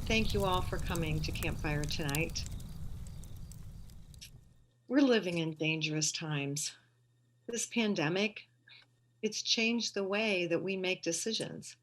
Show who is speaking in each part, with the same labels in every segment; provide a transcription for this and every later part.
Speaker 1: Thank you all for coming to Campfire tonight. We're living in dangerous times. This pandemic, it's changed the way that we make decisions.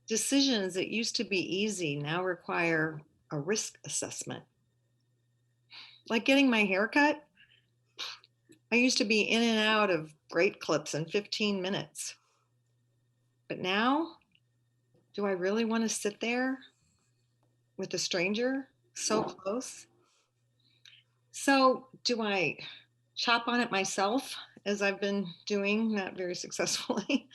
Speaker 1: Decisions that used to be easy now require a risk assessment. Like getting my hair cut, I used to be in and out of great clips in 15 minutes. But now, do I really want to sit there with a stranger so close? So, do I chop on it myself, as I've been doing, not very successfully?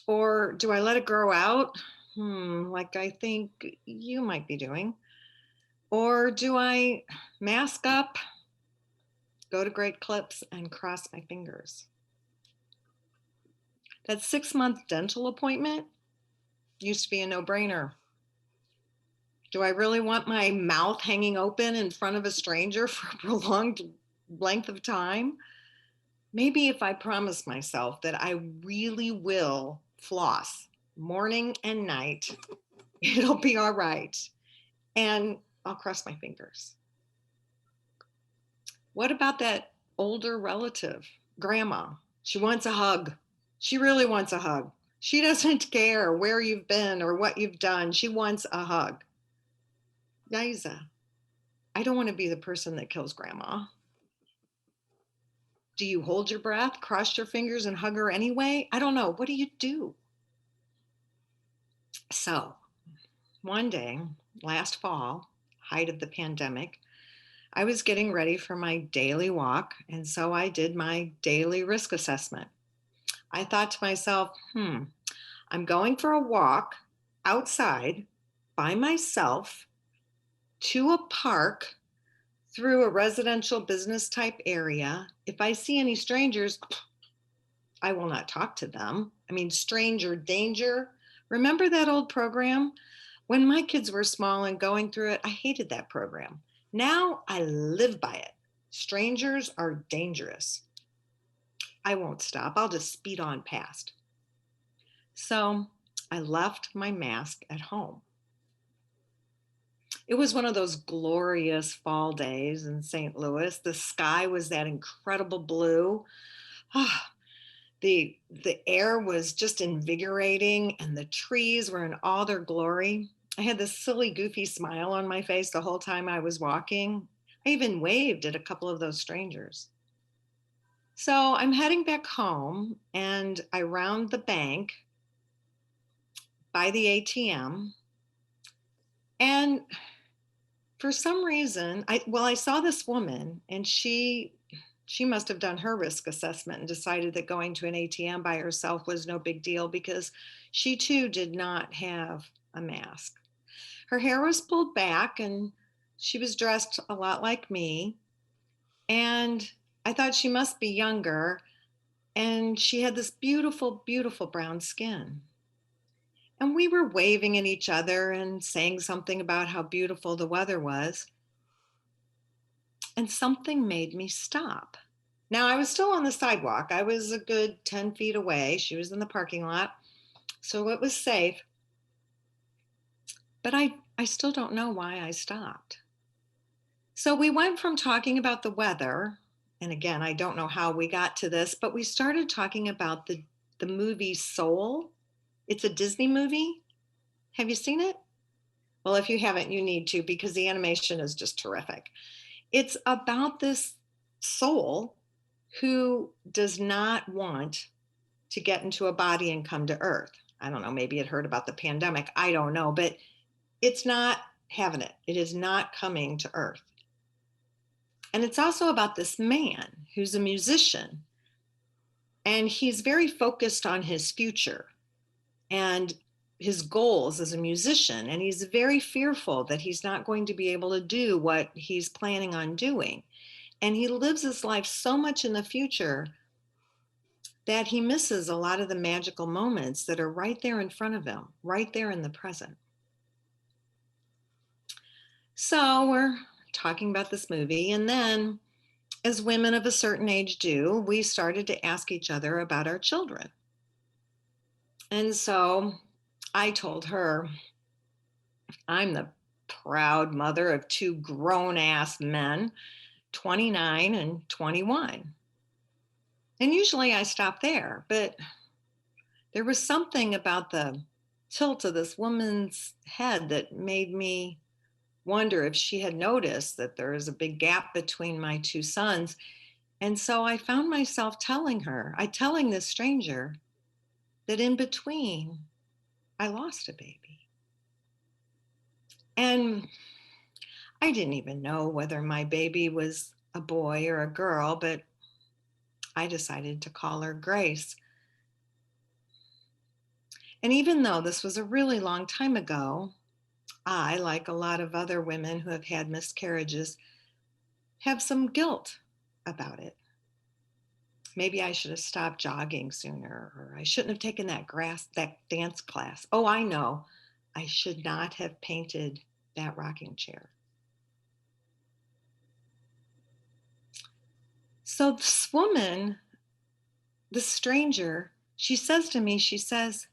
Speaker 1: Or do I let it grow out, like I think you might be doing? Or do I mask up, go to great clips, and cross my fingers? That 6-month dental appointment used to be a no brainer. Do I really want my mouth hanging open in front of a stranger for a prolonged length of time? Maybe if I promise myself that I really will floss morning and night, it'll be all right. And I'll cross my fingers. What about that older relative, grandma? She wants a hug. She really wants a hug. She doesn't care where you've been or what you've done. She wants a hug. Liza, I don't want to be the person that kills grandma. Do you hold your breath, cross your fingers, and hug her anyway? I don't know. What do you do? So, one day, last fall, height of the pandemic, I was getting ready for my daily walk, and so I did my daily risk assessment. I thought to myself, I'm going for a walk outside by myself to a park through a residential business type area. If I see any strangers, I will not talk to them. I mean, stranger danger. Remember that old program? When my kids were small and going through it, I hated that program. Now I live by it. Strangers are dangerous. I won't stop. I'll just speed on past. So I left my mask at home. It was one of those glorious fall days in St. Louis. The sky was that incredible blue. Ah, the air was just invigorating and the trees were in all their glory. I had this silly, goofy smile on my face the whole time I was walking. I even waved at a couple of those strangers. So I'm heading back home and I round the bank by the ATM. And for some reason, I saw this woman and she must have done her risk assessment and decided that going to an ATM by herself was no big deal because she too did not have a mask. Her hair was pulled back and she was dressed a lot like me. And I thought she must be younger. And she had this beautiful, beautiful brown skin. And we were waving at each other and saying something about how beautiful the weather was. And something made me stop. Now, I was still on the sidewalk. I was a good 10 feet away. She was in the parking lot. So it was safe. But I still don't know why I stopped. So we went from talking about the weather, and again, I don't know how we got to this, but we started talking about the movie Soul. It's a Disney movie. Have you seen it? Well, if you haven't, you need to because the animation is just terrific. It's about this soul who does not want to get into a body and come to Earth. I don't know, maybe it heard about the pandemic. I don't know, but it's not having it. It is not coming to Earth. And it's also about this man who's a musician and he's very focused on his future and his goals as a musician. And he's very fearful that he's not going to be able to do what he's planning on doing. And he lives his life so much in the future that he misses a lot of the magical moments that are right there in front of him, right there in the present. So we're talking about this movie. And then, as women of a certain age do, we started to ask each other about our children. And so I told her, I'm the proud mother of two grown ass men, 29 and 21. And usually I stop there, but there was something about the tilt of this woman's head that made me wonder if she had noticed that there is a big gap between my two sons. And so I found myself telling this stranger that in between, I lost a baby. And I didn't even know whether my baby was a boy or a girl, but I decided to call her Grace. And even though this was a really long time ago, I, like a lot of other women who have had miscarriages, have some guilt about it. Maybe I should have stopped jogging sooner, or I shouldn't have taken that dance class. Oh, I know. I should not have painted that rocking chair. So this woman, this stranger, she says to me, she says,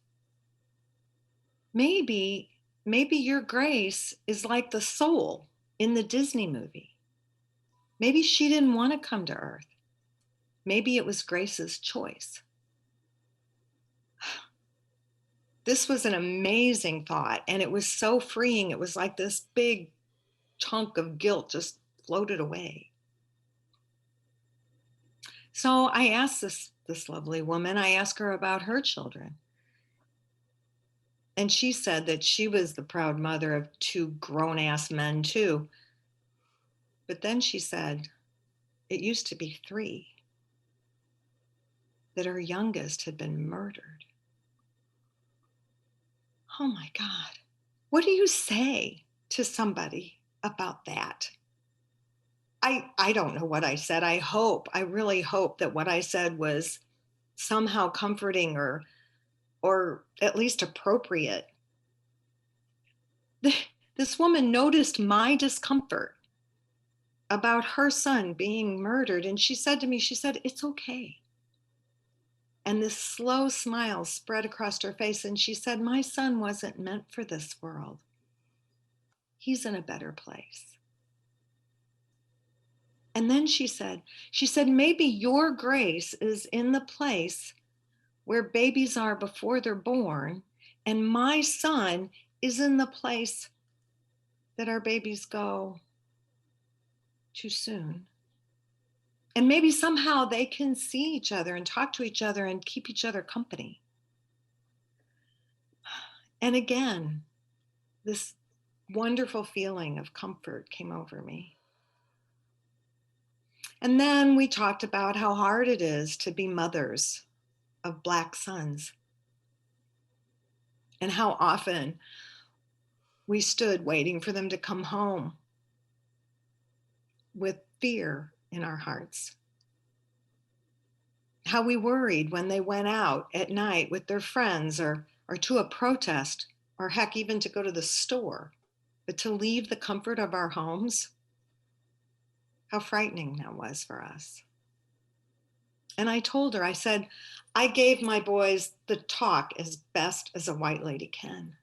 Speaker 1: maybe, maybe your Grace is like the soul in the Disney movie. Maybe she didn't want to come to Earth. Maybe it was Grace's choice. This was an amazing thought, and it was so freeing. It was like this big chunk of guilt just floated away. So I asked this lovely woman, I asked her about her children. And she said that she was the proud mother of two grown ass men too. But then she said it used to be three, that her youngest had been murdered. Oh my God. What do you say to somebody about that? I don't know what I said. I really hope that what I said was somehow comforting or at least appropriate. This woman noticed my discomfort about her son being murdered, and she said to me, she said, "It's okay." And this slow smile spread across her face, and she said, "My son wasn't meant for this world. He's in a better place." And then she said, "Maybe your Grace is in the place where babies are before they're born, and my son is in the place that our babies go too soon. And maybe somehow they can see each other and talk to each other and keep each other company." And again, this wonderful feeling of comfort came over me. And then we talked about how hard it is to be mothers of Black sons, and how often we stood waiting for them to come home with fear in our hearts. How we worried when they went out at night with their friends or to a protest, or heck, even to go to the store, but to leave the comfort of our homes, how frightening that was for us. And I told her, I said, I gave my boys the talk as best as a white lady can.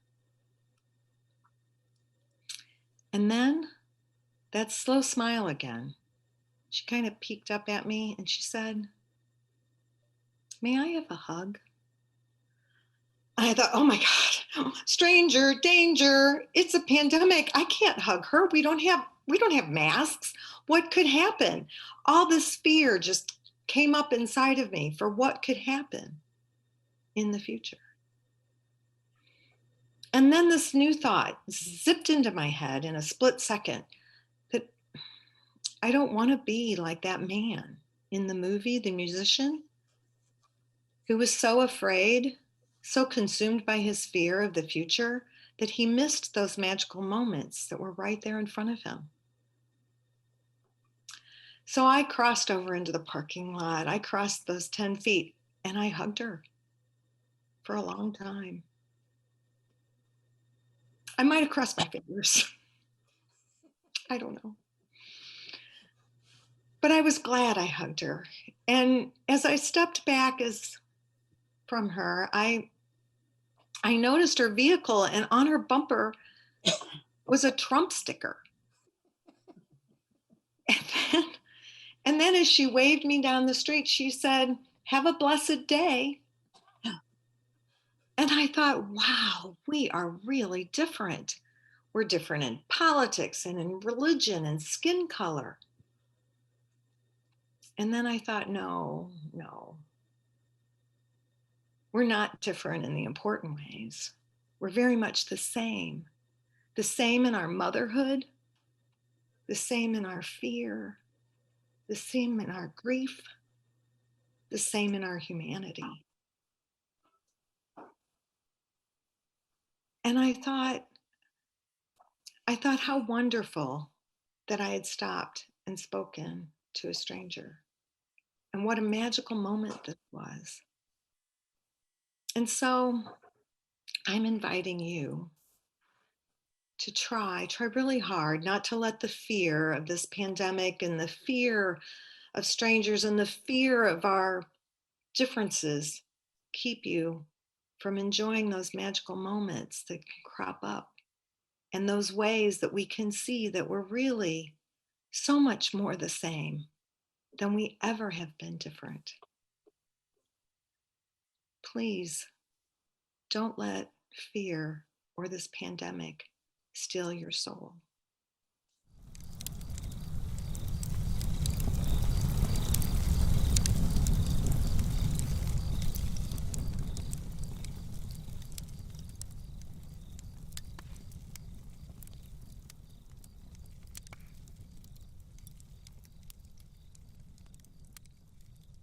Speaker 1: And then that slow smile again. She kind of peeked up at me and she said, "May I have a hug?" I thought, oh my God, stranger, danger. It's a pandemic. I can't hug her. We don't have masks. What could happen? All this fear just came up inside of me for what could happen in the future. And then this new thought zipped into my head in a split second, that I don't want to be like that man in the movie, the musician, who was so afraid, so consumed by his fear of the future, that he missed those magical moments that were right there in front of him. So I crossed over into the parking lot. I crossed those 10 feet and I hugged her for a long time. I might have crossed my fingers. I don't know. But I was glad I hugged her. And as I stepped back from her, I noticed her vehicle, and on her bumper was a Trump sticker. And then, and then as she waved me down the street, she said, "Have a blessed day." And I thought, wow, we are really different. We're different in politics and in religion and skin color. And then I thought, no, no, we're not different in the important ways. We're very much the same in our motherhood, the same in our fear, the same in our grief, the same in our humanity. And I thought how wonderful that I had stopped and spoken to a stranger. And what a magical moment this was. And so I'm inviting you to try really hard not to let the fear of this pandemic and the fear of strangers and the fear of our differences keep you from enjoying those magical moments that can crop up and those ways that we can see that we're really so much more the same than we ever have been different. Please don't let fear or this pandemic steal your soul.